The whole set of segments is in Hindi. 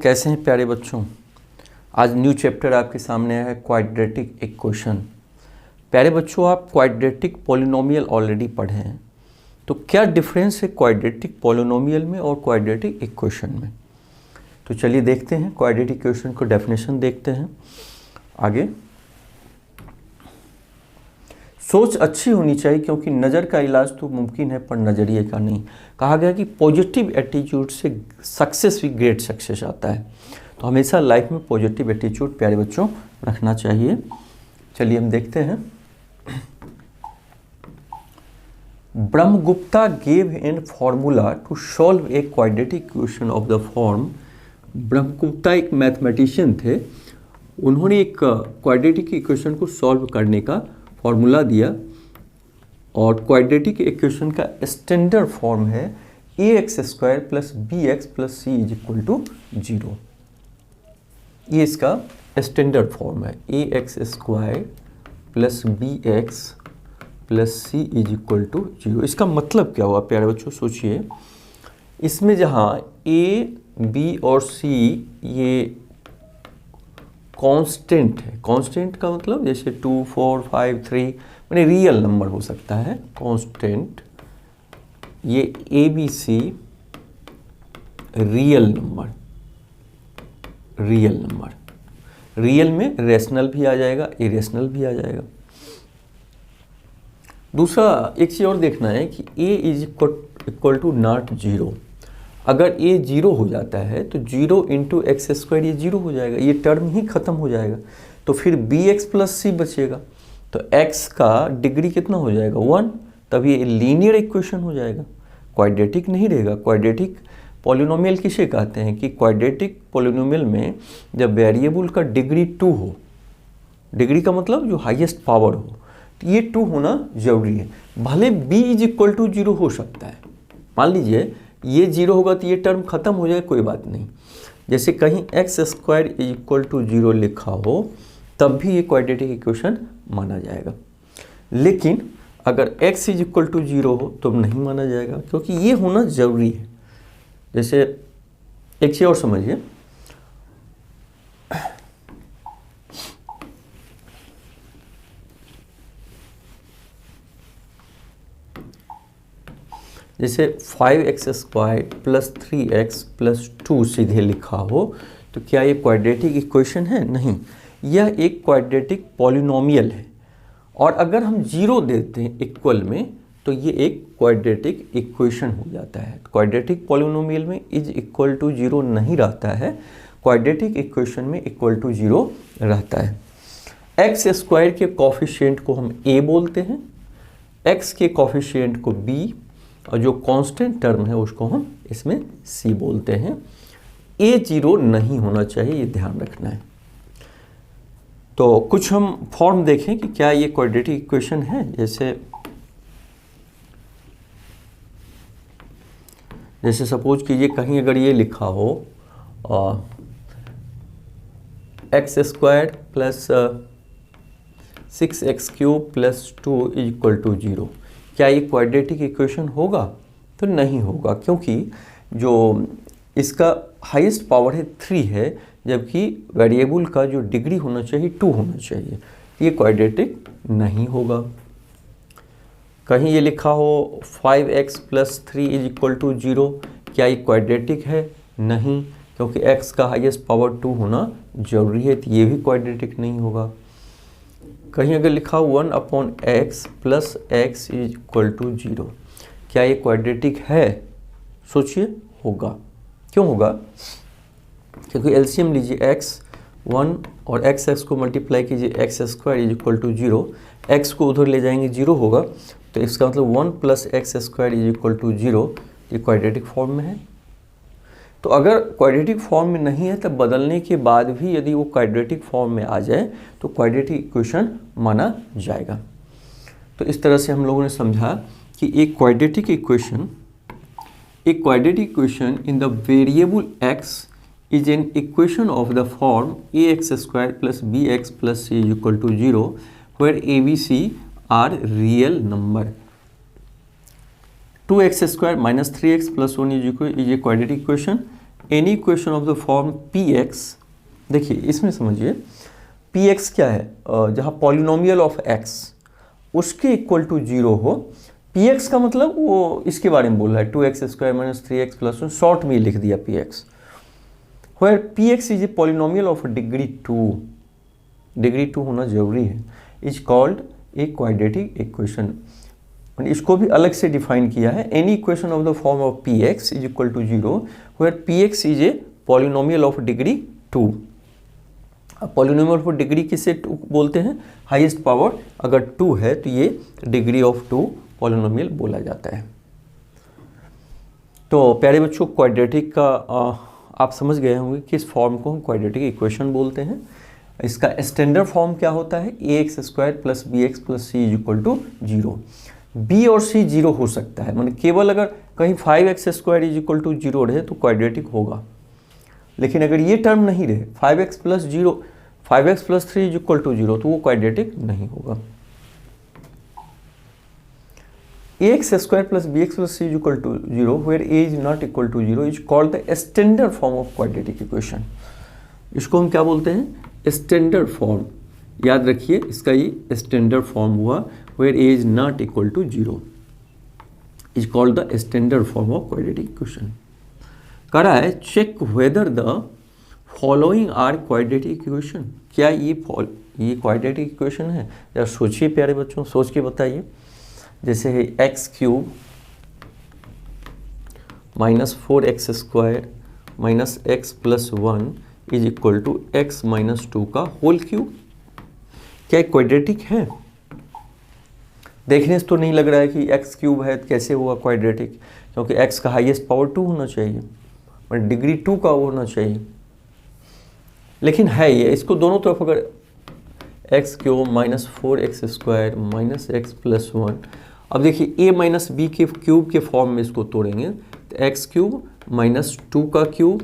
कैसे हैं प्यारे बच्चों। आज न्यू चैप्टर आपके सामने है क्वाड्रेटिक इक्वेशन। प्यारे बच्चों, आप क्वाड्रेटिक पॉलिनोमियल ऑलरेडी पढ़े हैं, तो क्या डिफरेंस है क्वाड्रेटिक पॉलिनोमियल में और क्वाड्रेटिक इक्वेशन में। तो चलिए देखते हैं, क्वाड्रेटिक इक्वेशन को डेफिनेशन देखते हैं। आगे सोच अच्छी होनी चाहिए, क्योंकि नज़र का इलाज तो मुमकिन है पर नज़रिए का नहीं। कहा गया कि पॉजिटिव एटीट्यूड से सक्सेस भी ग्रेट सक्सेस आता है, तो हमेशा लाइफ में पॉजिटिव एटीट्यूड प्यारे बच्चों रखना चाहिए। चलिए हम देखते हैं। Brahmagupta gave an formula to solve a quadratic equation of the form. Brahmagupta एक मैथमेटिशियन थे, उन्होंने एक क्वाड्रेटिक इक्वेशन को सॉल्व करने का फॉर्मूला दिया, और क्वाड्रेटिक इक्वेशन का स्टैंडर्ड फॉर्म है ax² plus bx plus c is equal to 0। ये इसका स्टैंडर्ड फॉर्म है, ax² plus bx plus c is equal to 0। इसका मतलब क्या हुआ प्यारे बच्चों, सोचिए। इसमें जहाँ a, b और c ये कांस्टेंट है। कांस्टेंट का मतलब जैसे 2, 4, 5, 3 माने रियल नंबर हो सकता है कांस्टेंट। ये ABC रियल नंबर, रियल में रेशनल भी आ जाएगा, इरेशनल भी आ जाएगा। दूसरा एक चीज़ और देखना है कि a is equal to not 0। अगर a 0 हो जाता है तो 0 इंटू x² ये 0 हो जाएगा, ये टर्म ही खत्म हो जाएगा। तो फिर bx प्लस c बचेगा, तो x का डिग्री कितना हो जाएगा 1, तब ये लीनियर इक्वेशन हो जाएगा, क्वाड्रेटिक नहीं रहेगा। क्वाड्रेटिक पॉलिनोमियल किसे कहते हैं कि क्वाड्रेटिक पॉलिनोमियल में जब वेरिएबल का डिग्री 2 हो, डिग्री का मतलब जो हाईएस्ट पावर हो, तो ये 2 होना जरूरी है। भले b इज इक्वल टू 0 हो सकता है, मान लीजिए ये 0 होगा तो ये टर्म खत्म हो जाए, कोई बात नहीं। जैसे कहीं x² इज इक्वल टू 0 लिखा हो तब भी ये क्वाड्रेटिक इक्वेशन माना जाएगा, लेकिन अगर x इज इक्वल टू 0 हो तो नहीं माना जाएगा, क्योंकि ये होना ज़रूरी है। जैसे एक चीज़ और समझिए, जैसे 5x² प्लस 3x प्लस 2 सीधे लिखा हो तो क्या ये क्वाड्रेटिक इक्वेशन है? नहीं, यह एक क्वाड्रेटिक पॉलिनोमियल है। और अगर हम 0 देते हैं इक्वल में तो ये एक क्वाड्रेटिक इक्वेशन हो जाता है। क्वाड्रेटिक पॉलिनोमियल में इज इक्वल टू 0 नहीं रहता है, क्वाड्रेटिक इक्वेशन में इक्वल टू 0 रहता है। x² के कॉफिशिएंट को हम a बोलते हैं, x के कॉफिशिएंट को b, और जो कांस्टेंट टर्म है उसको हम इसमें c बोलते हैं। a 0 नहीं होना चाहिए, ये ध्यान रखना है। तो कुछ हम फॉर्म देखें कि क्या ये क्वाड्रेटिक इक्वेशन है। जैसे सपोज कीजिए कहीं अगर ये लिखा हो x² plus 6x³ plus 2 is equal to 0, क्या ये क्वाड्रेटिक इक्वेशन होगा? तो नहीं होगा, क्योंकि जो इसका हाईएस्ट पावर है 3 है, जबकि वेरिएबल का जो डिग्री होना चाहिए 2 होना चाहिए, ये क्वाड्रेटिक नहीं होगा। कहीं ये लिखा हो 5x plus 3 is equal to 0, क्या ये क्वाड्रेटिक है? नहीं, क्योंकि x का हाईएस्ट पावर 2 होना जरूरी है, तो ये भी क्वाड्रेटिक नहीं होगा। कहीं अगर लिखा 1/x plus x is equal to 0, क्या ये क्वाड्रेटिक है? सोचिए, होगा। क्यों होगा? क्योंकि एलसीएम लीजिए x1 और x को मल्टीप्लाई कीजिए x² is equal to 0, x को उधर ले जाएंगे 0 होगा, तो इसका मतलब 1 plus x² is equal to 0, ये क्वाड्रेटिक फॉर्म में है। तो अगर क्वाड्रेटिक फॉर्म में नहीं है तब बदलने के बाद भी यदि वो क्वाड्रेटिक फॉर्म में आ जाए तो क्वाड्रेटिक इक्वेशन माना जाएगा। तो इस तरह से हम लोगों ने समझा कि एक quadratic equation in the variable x is an equation of the form ax² plus bx plus c is equal to 0 where abc are real number. 2x² minus 3x plus 1 is a quadratic equation any equation of the form p x, देखिए इसमें समझिए पी एक्स क्या है, जहाँ पॉलिनोमियल ऑफ एक्स उसके इक्वल टू 0 हो। पी एक्स का मतलब वो इसके बारे में बोल रहा है 2x² minus 3x plus 1, short में लिख दिया p x. Where p x is a polynomial of degree 2, degree 2 होना जरूरी है, is called a quadratic equation. इसको भी अलग से डिफाइन किया है, any equation of the form of p x is equal to 0 where p x is a polynomial of degree 2। अब पॉलिनोमियल ऑफ डिग्री किसे बोलते हैं, हाईएस्ट पावर अगर 2 है तो ये डिग्री ऑफ 2 पॉलिनोमियल बोला जाता है। तो प्यारे बच्चों, क्वाड्रेटिक का आप समझ गए होंगे कि इस फॉर्म को हम क्वाड्रेटिक इक्वेशन बोलते हैं। इसका स्टैंडर्ड फॉर्म क्या होता है, ax² plus bx plus c is equal to 0। b और c 0 हो सकता है, मतलब केवल अगर कहीं 5x² इज इक्वल टू 0 रहे तो क्वाड्रेटिक होगा, लेकिन अगर ये टर्म नहीं रहे 5x plus 3 is equal to 0 तो वो क्वाड्रेटिक नहीं होगा। ax² plus bx plus c is equal to 0 where a is not equal to 0 is called the standard form of quadratic equation. इसको हम क्या बोलते हैं, स्टैंडर्ड फॉर्म। याद रखिए इसका ये स्टैंडर्ड फॉर्म हुआ where a is not equal to 0 is called the standard form of quadratic equation. कह रहा है check whether the following are quadratic equation, क्या ये क्वाड्रेटिक इक्वेशन है। यार सोचिए प्यारे बच्चों, सोच के बताइए। जैसे है x³ minus 4x² minus x plus 1 is equal to x minus 2 का होल क्यूब, क्या क्वाड्रेटिक है। देखने से तो नहीं लग रहा है कि x³ है, कैसे हुआ क्वाड्रेटिक, क्योंकि x का हाईएस्ट पावर 2 होना चाहिए और डिग्री 2 का वो होना चाहिए, लेकिन है ये। इसको दोनों तरफ अगर x³ minus 4x² minus x plus 1, अब देखिए a माइनस बी के क्यूब के फॉर्म में इसको तोड़ेंगे तो x³ माइनस 2 का क्यूब,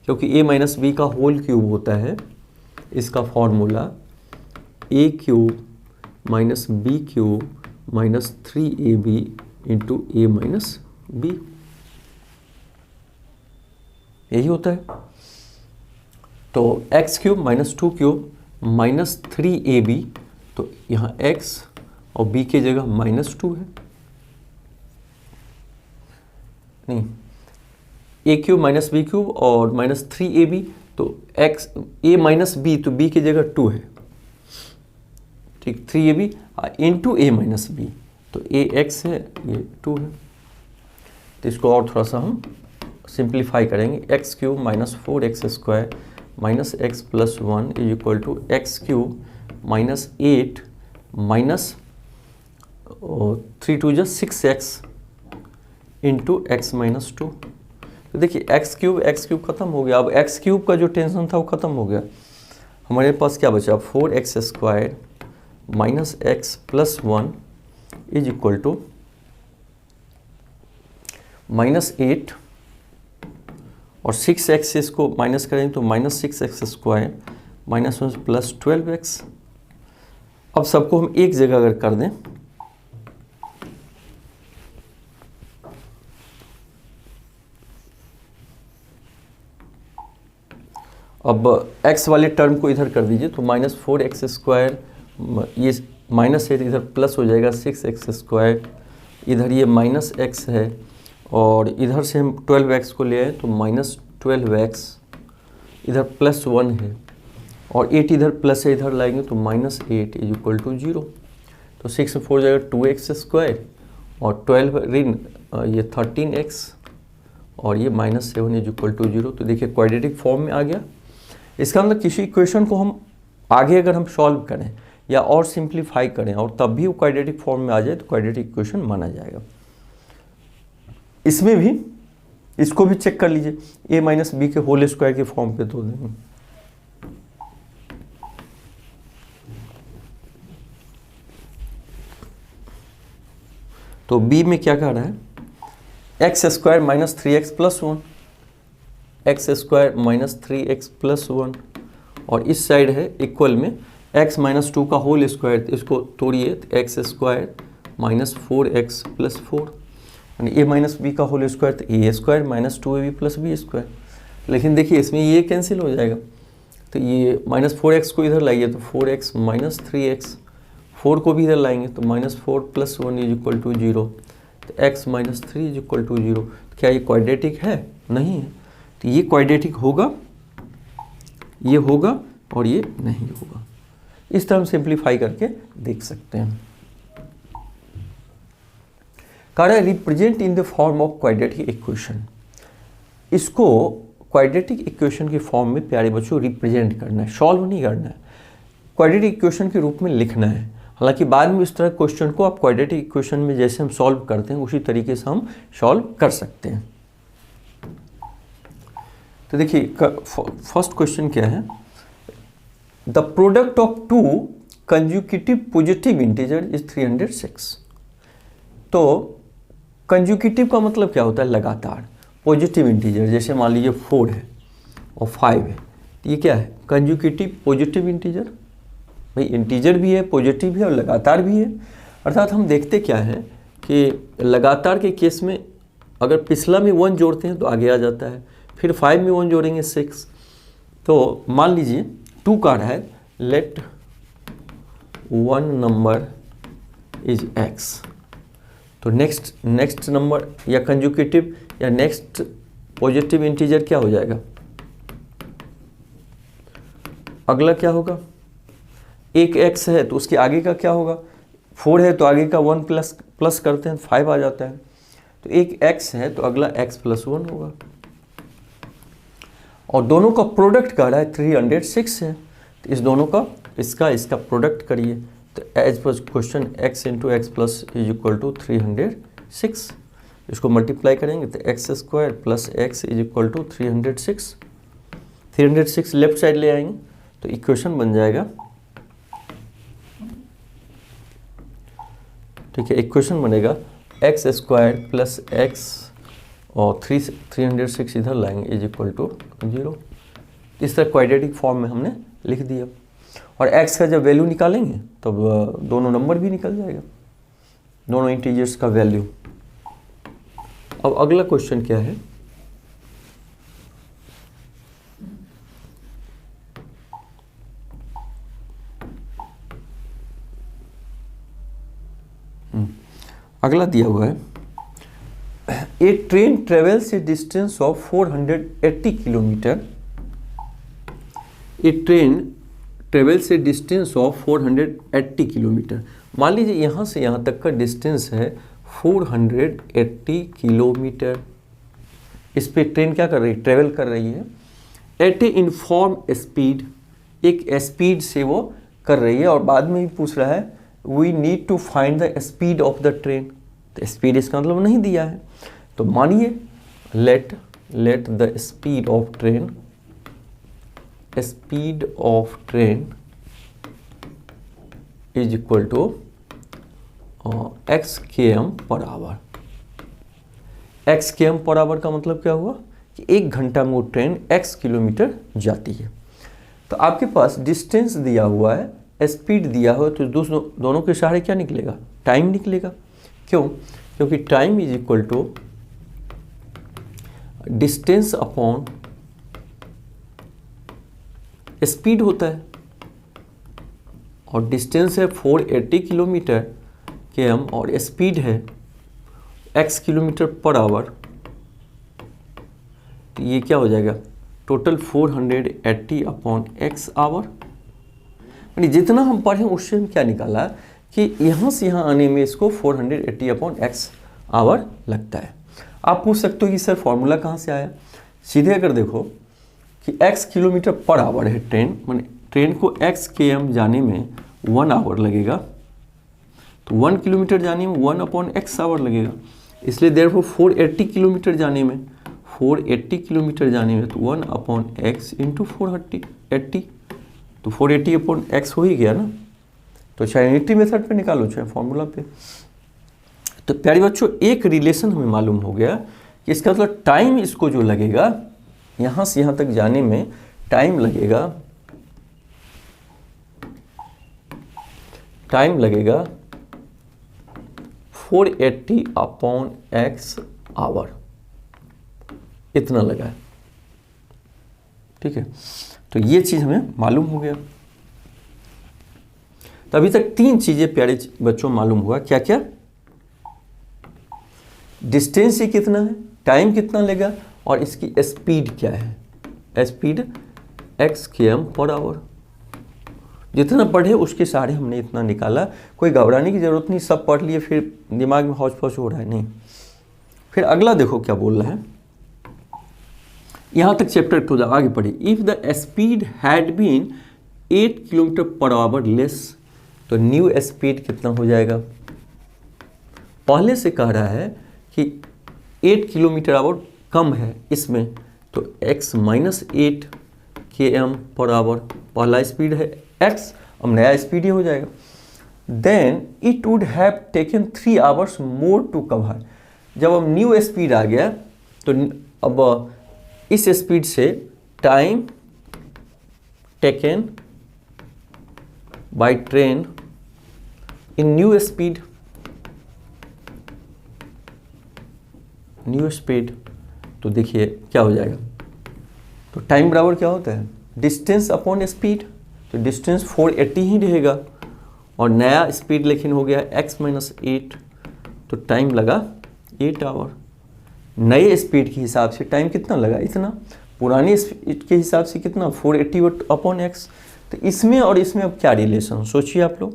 क्योंकि a माइनस बी का होल क्यूब होता है, इसका formula a³ minus b³ minus 3ab into a minus b, यही होता है। तो x³ माइनस 2³ माइनस 3ab, तो यहाँ x और b की जगह माइनस 2 है, नहीं a³ माइनस b³ और माइनस 3ab, तो x a माइनस b, तो b की जगह 2 है, ठीक, 3ab into a minus b, तो ax है, ये 2 है। तो इसको और थोड़ा सा हम सिंप्लीफाई करेंगे, x³ minus 4x² minus x plus 1 is equal to x³ minus 8 minus 3 2 जा 6x इंटू x माइनस 2। तो देखिए x³ खत्म हो गया, अब x³ का जो टेंशन था वो खत्म हो गया। हमारे पास क्या बचा, 4x² minus x plus 1 is equal to minus 8 और 6x से इसको माइनस करेंगे तो minus 6x² minus 1 plus 12x। अब सबको हम एक जगह अगर कर दें, अब x वाले टर्म को इधर कर दीजिए तो माइनस 4x², ये माइनस है तो इधर प्लस हो जाएगा 6x², इधर ये माइनस x है और इधर से हम 12x को ले आए तो माइनस 12x, इधर प्लस 1 है और 8 इधर प्लस है, इधर लाएंगे तो माइनस 8 इज इक्वल टू 0। तो 6 में 4 जाएगा 2x² और 12 ऋण ये 13x और ये माइनस 7 इज इक्वल टू 0। तो देखिए क्वाड्रेटिक फॉर्म में आ गया। इसका मतलब किसी इक्वेशन को हम आगे अगर हम सॉल्व करें या और सिंप्लीफाई करें और तब भी वो क्वाड्रेटिक फॉर्म में आ जाए तो क्वाड्रेटिक इक्वेशन माना जाएगा। इसमें भी इसको भी चेक कर लीजिए, a माइनस बी के होल स्क्वायर के फॉर्म पे तो देंगे। तो b में क्या कह रहा है, x² minus 3x plus 1, x² minus 3x plus 1 और इस साइड है इक्वल में x माइनस 2 का होल स्क्वायर, इसको तोड़िए तो x² माइनस 4x प्लस 4 यानी a माइनस बी का होल स्क्वायर तो a² minus 2ab plus b²। लेकिन देखिए इसमें ये कैंसिल हो जाएगा, तो ये -4x को इधर लाइए तो 4x - 3x, 4 को भी इधर लाएंगे तो -4 + 1 = 0, तो x - 3 = 0। तो क्या ये क्वाड्रेटिक है? नहीं है। तो ये क्वाड्रेटिक होगा, ये होगा और ये नहीं होगा। इस तरह हम सिंप्लीफाई करके देख सकते हैं। कहा represent in the form of quadratic equation. इसको क्वाड्रेटिक इक्वेशन के फॉर्म में प्यारे बच्चों रिप्रेजेंट करना है, सॉल्व नहीं करना है, क्वाड्रेटिक इक्वेशन के रूप में लिखना है। हालांकि बाद में इस तरह क्वेश्चन को आप क्वाड्रेटिक इक्वेशन में जैसे हम सॉल्व करते हैं उसी तरीके से हम सॉल्व कर सकते हैं। तो देखिए फर्स्ट क्वेश्चन क्या है, the product of two consecutive positive integer is 306। तो कंज्यूकेटिव का मतलब क्या होता है? लगातार। पॉजिटिव इंटीजर जैसे मान लीजिए 4 है और 5 है, तो ये क्या है? कंज्यूकेटिव पॉजिटिव इंटीजर। भाई इंटीजर भी है, पॉजिटिव भी है और लगातार भी है। अर्थात हम देखते क्या है कि लगातार के केस में अगर पिछला में 1 जोड़ते हैं तो आगे आ जाता है, फिर 5 में 1 जोड़ेंगे 6। तो मान लीजिए 2 कार्ड है, लेट 1 नंबर इज x, तो नेक्स्ट नंबर या कंजुकेटिव या नेक्स्ट पॉजिटिव इंटीजर क्या हो जाएगा? अगला क्या होगा? एक x है तो उसके आगे का क्या होगा? 4 है तो आगे का 1 प्लस करते हैं 5 आ जाता है। तो एक x है तो अगला x + 1 होगा। और दोनों का प्रोडक्ट कर रहा है 306 है, तो इस दोनों का इसका प्रोडक्ट करिए। तो as per question x × x + = 306, इसको मल्टीप्लाई करेंगे तो x² + x = 306। 306 लेफ्ट साइड ले आएंगे तो इक्वेशन बन जाएगा, ठीक है। इक्वेशन बनेगा x² + x और 306 इधर लाएंगे = 0। इस तरह क्वाड्रेटिक फॉर्म में हमने लिख दिया। और x का जब वैल्यू निकालेंगे तब दोनों नंबर भी निकल जाएगा, दोनों इंटीजर्स का वैल्यू। अब अगला क्वेश्चन क्या है, अगला दिया हुआ है, a train travels a distance of 480 kilometre. A train travels a distance of 480 kilometre. मान लीजिए यहाँ से यहाँ तक का डिस्टेंस है 480 किलोमीटर। इस पे ट्रेन क्या कर रही है? ट्रेवल कर रही है एट ए इनफॉर्म स्पीड, एक स्पीड से वो कर रही है। और बाद में भी पूछ रहा है we need to find the speed of the train, तो स्पीड इसका मतलब नहीं दिया है। तो मानिए let the speed of train is equal to x km/h। x km/h का मतलब क्या हुआ कि 1 घंटा में वो ट्रेन x किलोमीटर जाती है। तो आपके पास डिस्टेंस दिया हुआ है, स्पीड दिया हुआ है, तो दोनों के सहारे क्या निकलेगा? टाइम निकलेगा। क्यों? क्योंकि time is equal to distance upon speed होता है। और डिस्टेंस है 480 किलोमीटर km और स्पीड है x km/h, तो ये क्या हो जाएगा? Total 480/x hour. यानी जितना हम पढ़े उससे हम क्या निकाला कि यहाँ से यहाँ आने में इसको 480/x आवर लगता है। आप पूछ सकते हो कि सर फॉर्मूला कहाँ से आया? सीधे अगर देखो कि x km/h है ट्रेन, माने ट्रेन को x km जाने में 1 आवर लगेगा, तो 1 किलोमीटर जाने में 1/x आवर लगेगा। इसलिए देयरफॉर 480 किलोमीटर जाने में तो 1/x × 480, तो 480/x हो ही गया ना। तो चाहे यूनिटी मेथड पे निकालो चाहे फॉर्मूला पे। तो प्यारे बच्चों एक रिलेशन हमें मालूम हो गया कि इसका मतलब टाइम इसको जो लगेगा यहाँ से यहाँ तक जाने में टाइम लगेगा 480/x आवर, इतना लगा है। ठीक है, तो ये चीज़ हमें मालूम हो गया। तो अभी तक 3 चीज़ें प्यारे बच्चों मालूम हुआ, क्या क्या? डिस्टेंस ये कितना है, टाइम कितना लेगा, और इसकी स्पीड क्या है, स्पीड x km/h। जितना पढ़े उसके सारे हमने इतना निकाला, कोई घबराने की जरूरत नहीं, सब पढ़ लिए फिर दिमाग में हौच पौच हो रहा है, नहीं। फिर अगला देखो क्या बोल रहा है, यहाँ तक चैप्टर को आगे पढ़े। If the speed had been 8 km/h less, तो न्यू स्पीड कितना हो जाएगा? पहले से कह रहा है कि 8 km/h कम है इसमें, तो x - 8 km/h पहला स्पीड है x, अब नया स्पीड ये हो जाएगा। Then it would have taken 3 hours more to cover. जब अब न्यू स्पीड आ गया तो अब इस स्पीड से time taken by train in new speed, तो देखिए क्या हो जाएगा। तो टाइम बराबर क्या होता है, डिस्टेंस अपॉन स्पीड, तो डिस्टेंस 480 ही रहेगा, और नया स्पीड लेकिन हो गया x - 8, तो टाइम लगा 8 आवर। नए स्पीड के हिसाब से टाइम कितना लगा, इतना। पुराने स्पीड के हिसाब से कितना, 480 अपॉन x। तो इसमें और इसमें अब क्या रिलेशन, सोचिए आप लोग।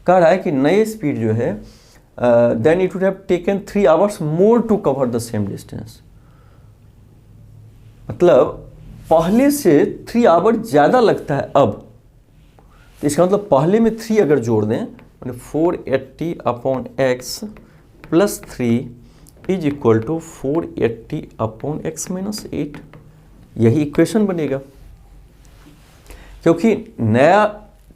कह रहा है कि नए स्पीड जो है then it would have taken 3 hours more to cover the same distance, मतलब पहले से 3 hour ज़्यादा लगता है अब। तो इसका मतलब पहले में 3 अगर जोड़ दें, मतलब 480 upon x plus 3 is equal to 480 upon x - 8, यही इक्वेशन बनेगा। क्योंकि नया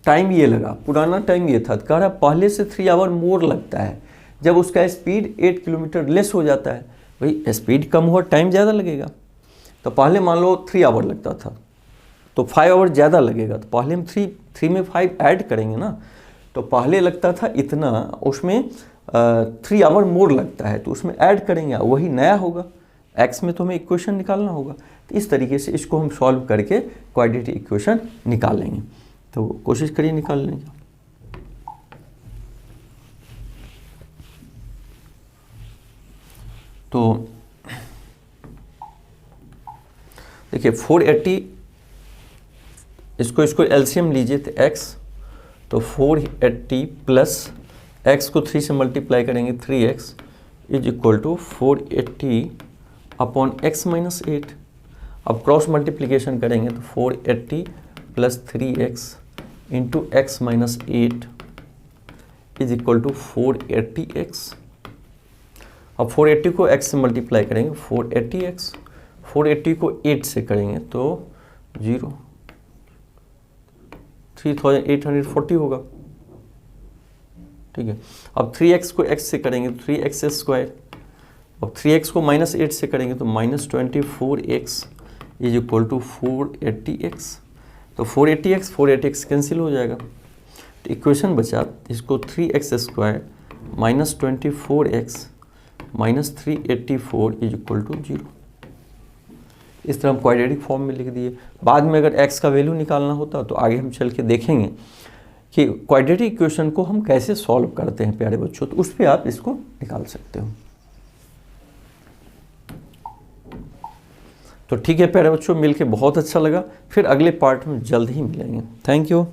टाइम ये लगा, पुराना टाइम ये था, कह रहा पहले से 3 hour मोर लगता है जब उसका स्पीड 8 किलोमीटर लेस हो जाता है। भाई स्पीड कम हुआ, टाइम ज़्यादा लगेगा। तो पहले मान लो 3 hour लगता था, तो 5 hour ज़्यादा लगेगा, तो पहले हम 3 में 5 ऐड करेंगे ना। तो पहले लगता था इतना, उसमें 3 hour मोर लगता है, तो उसमें ऐड करेंगे, वही नया होगा। x में तो हमें इक्वेशन निकालना होगा। तो इस तरीके से इसको हम सॉल्व करके क्वाड्रेटिक इक्वेशन निकाल लेंगे। तो कोशिश करिए निकालने की। तो देखिए 480, इसको एलसीएम लीजिए तो x, तो 480 प्लस x को 3 से मल्टीप्लाई करेंगे 3x is equal to 480 upon x - 8। अब क्रॉस मल्टीप्लिकेशन करेंगे तो 480 plus 3x into x - 8 is equal to 480x। अब 480 को x से मल्टीप्लाई करेंगे 480x, 480 को 8 से करेंगे तो 0, 3840 होगा। ठीक है, अब 3x को x से करेंगे तो 3x²। अब 3x को -8 से करेंगे तो -24x is equal to 480x। तो 480x कैंसिल हो जाएगा, तो इक्वेशन बचा, इसको 3x² -24x -384 is equal to 0। इस तरह हम क्वाड्रेटिक फॉर्म में लिख दिए। बाद में अगर x का वैल्यू निकालना होता तो आगे हम चल के देखेंगे कि क्वाड्रेटिक इक्वेशन को हम कैसे सॉल्व करते हैं प्यारे बच्चों, तो उस पर आप इसको निकाल सकते हो। तो ठीक है प्यारे बच्चों, मिलके बहुत अच्छा लगा। फिर अगले पार्ट में जल्द ही मिलेंगे। Thank you.